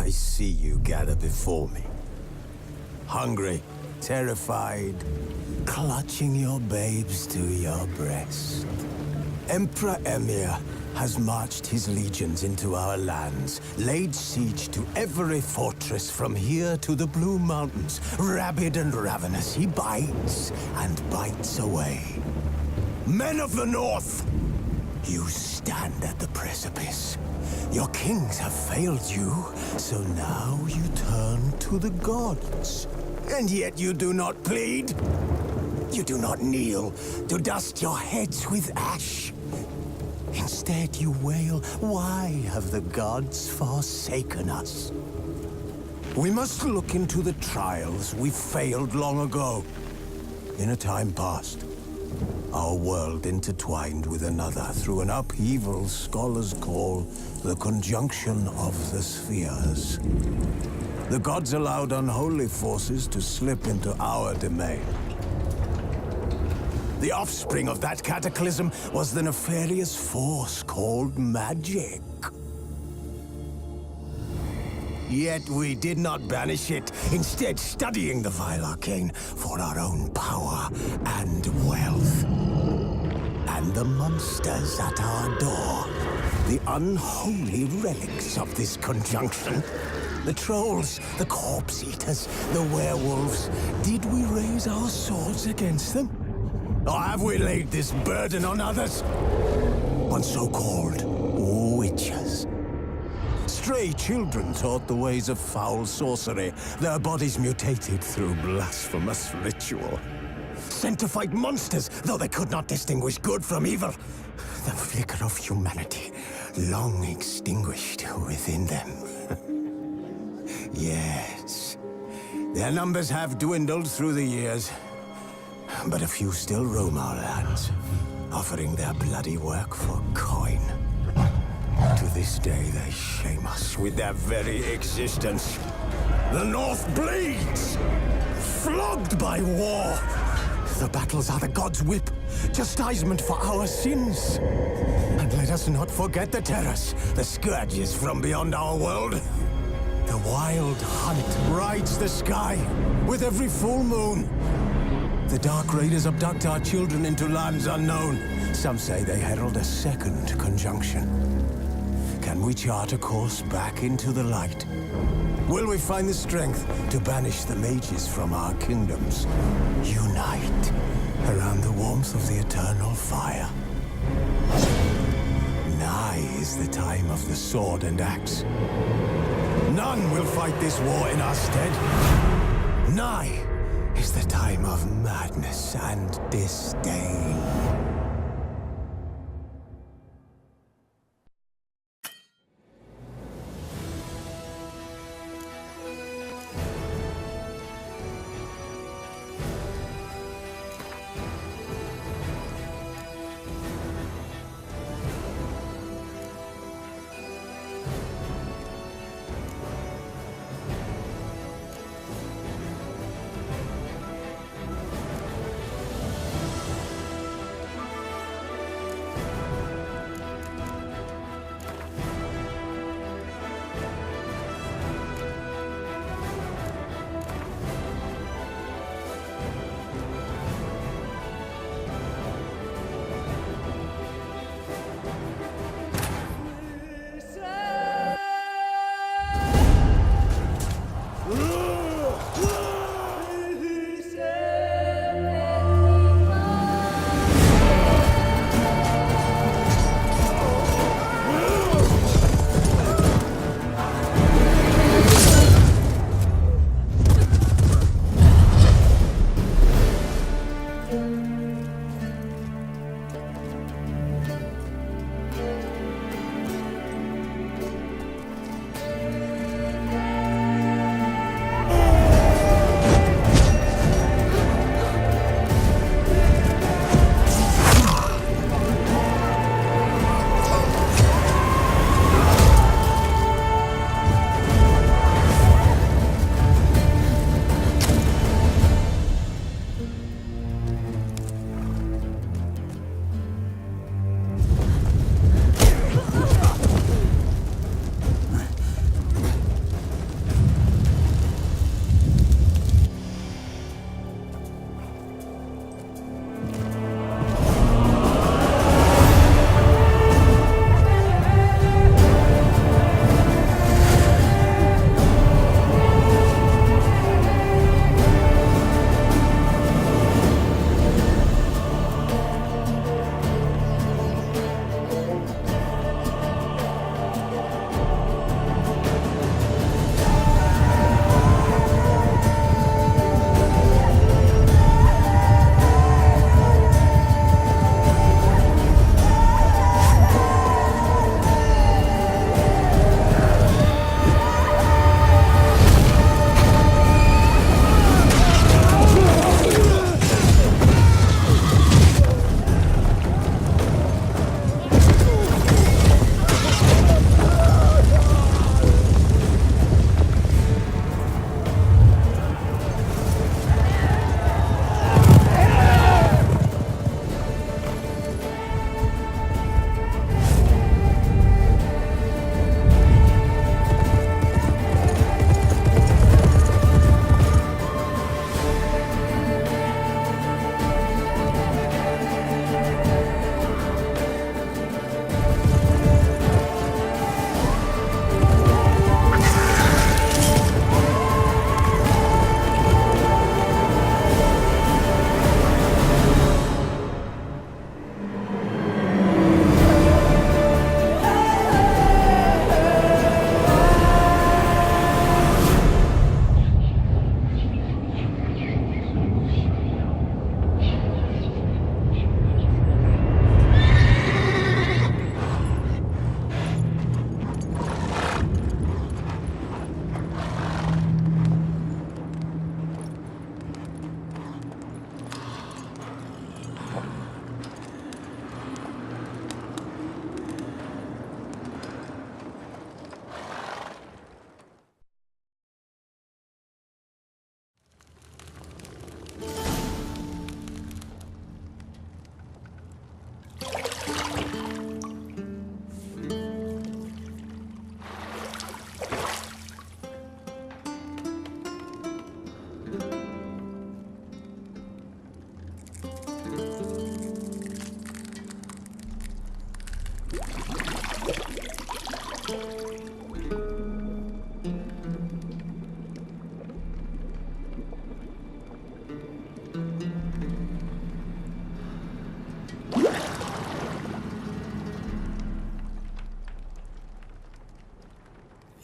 I see you gather before me. Hungry, terrified, clutching your babes to your breast. Emperor Emir has marched his legions into our lands, laid siege to every fortress from here to the Blue Mountains. Rabid and ravenous, he bites and bites away. Men of the North, you stand at the precipice. Your kings have failed you, so now you turn to the gods. And yet you do not plead. You do not kneel to dust your heads with ash. Instead you wail, why have the gods forsaken us? We must look into the trials we failed long ago. In a time past, our world intertwined with another through an upheaval scholars call the conjunction of the spheres. The gods allowed unholy forces to slip into our domain. The offspring of that cataclysm was the nefarious force called magic. Yet we did not banish it, instead studying the vile arcane for our own power and wealth. And the monsters at our door, the unholy relics of this conjunction. The trolls, the corpse-eaters, the werewolves. Did we raise our swords against them? Or have we laid this burden on others? On so-called witches. Stray children taught the ways of foul sorcery, their bodies mutated through blasphemous ritual. Sent to fight monsters, though they could not distinguish good from evil. The flicker of humanity, long extinguished within them. Yes, their numbers have dwindled through the years, but a few still roam our lands, offering their bloody work for coin. To this day, they shame us with their very existence. The North bleeds, flogged by war. The battles are the gods' whip, chastisement for our sins. And let us not forget the terrors, the scourges from beyond our world. The wild hunt rides the sky with every full moon. The Dark Raiders abduct our children into lands unknown. Some say they herald a second conjunction. Can we chart a course back into the light? Will we find the strength to banish the mages from our kingdoms? Unite around the warmth of the eternal fire. Nigh is the time of the sword and axe. None will fight this war in our stead. Nigh is the time of madness and disdain.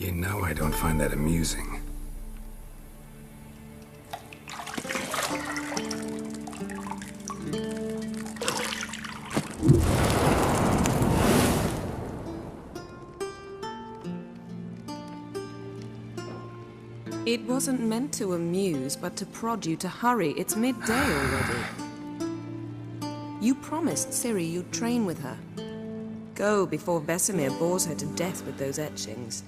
You know I don't find that amusing. It wasn't meant to amuse, but to prod you to hurry. It's midday already. You promised Ciri you'd train with her. Go before Vesemir bores her to death with those etchings.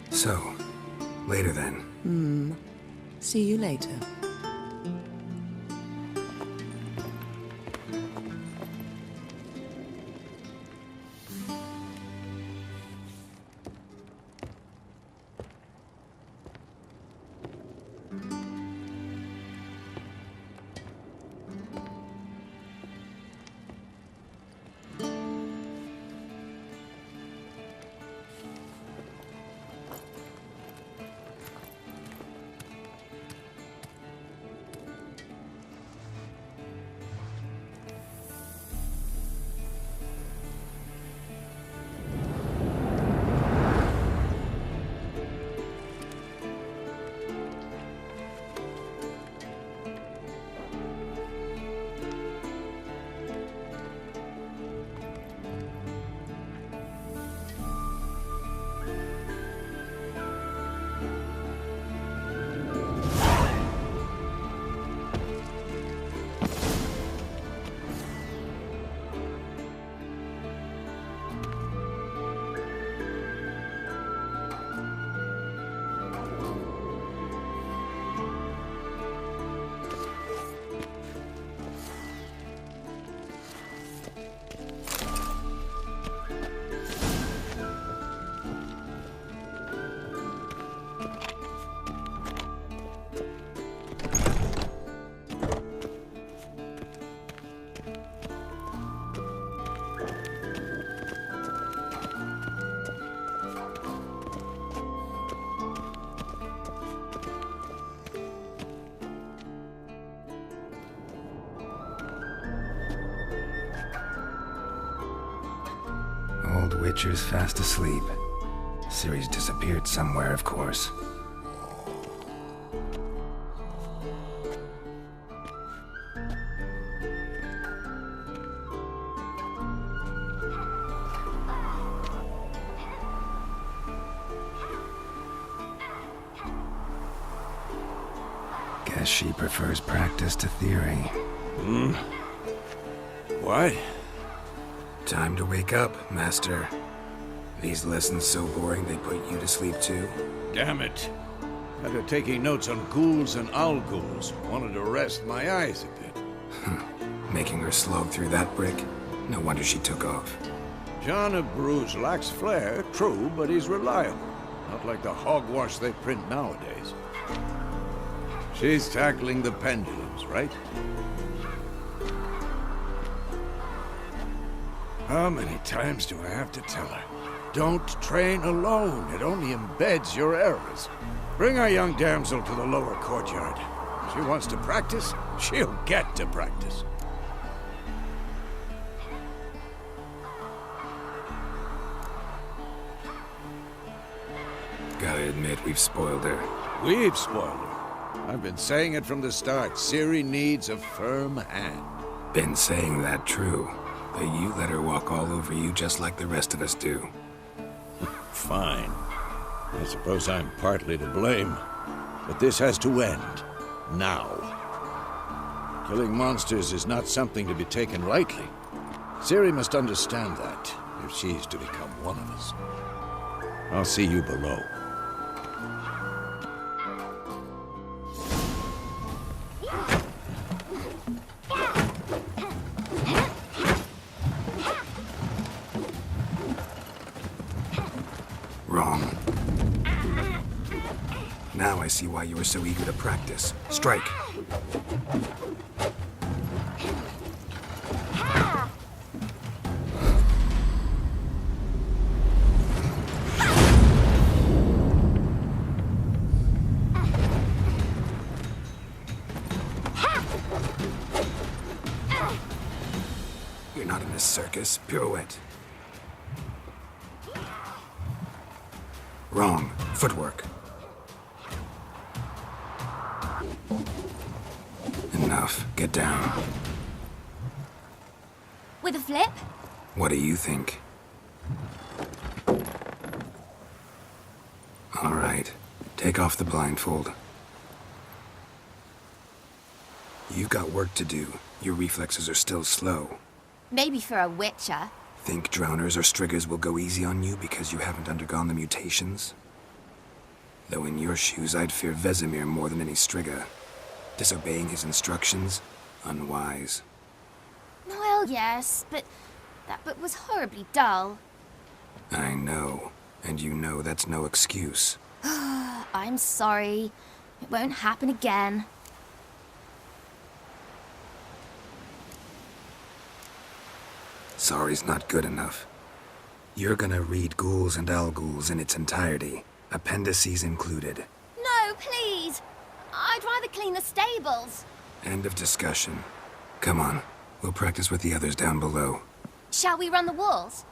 So, later then. See you later. Old Witcher's fast asleep. Ciri's disappeared somewhere, of course. Guess she prefers practice to theory. What? Time to wake up, Master. These lessons so boring they put you to sleep too? Damn it. Had her taking notes on ghouls and owl-ghouls. Wanted to rest my eyes a bit. Making her slog through that brick? No wonder she took off. John of Bruges lacks flair, true, but he's reliable. Not like the hogwash they print nowadays. She's tackling the pendulums, right? How many times do I have to tell her? Don't train alone. It only embeds your errors. Bring our young damsel to the lower courtyard. If she wants to practice, she'll get to practice. Gotta admit, we've spoiled her. We've spoiled her. I've been saying it from the start. Ciri needs a firm hand. Been saying that true. But you let her walk all over you just like the rest of us do. Fine. I suppose I'm partly to blame. But this has to end. Now. Killing monsters is not something to be taken lightly. Ciri must understand that, if she's to become one of us. I'll see you below. Wrong. Now I see why you were so eager to practice. Strike. a circus. Pirouette. Wrong. Footwork. Enough. Get down. With a flip? What do you think? All right. Take off the blindfold. You've got work to do. Your reflexes are still slow. Maybe for a witcher. Think drowners or striggers will go easy on you because you haven't undergone the mutations? Though in your shoes, I'd fear Vesemir more than any strigger. Disobeying his instructions? Unwise. Well, yes, but that book was horribly dull. I know. And you know that's no excuse. I'm sorry. It won't happen again. Sorry's not good enough. You're gonna read Ghouls and Al-Ghouls in its entirety, appendices included. No, please! I'd rather clean the stables. End of discussion. Come on, we'll practice with the others down below. Shall we run the walls?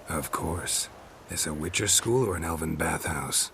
Of course. This a Witcher school or an elven bathhouse?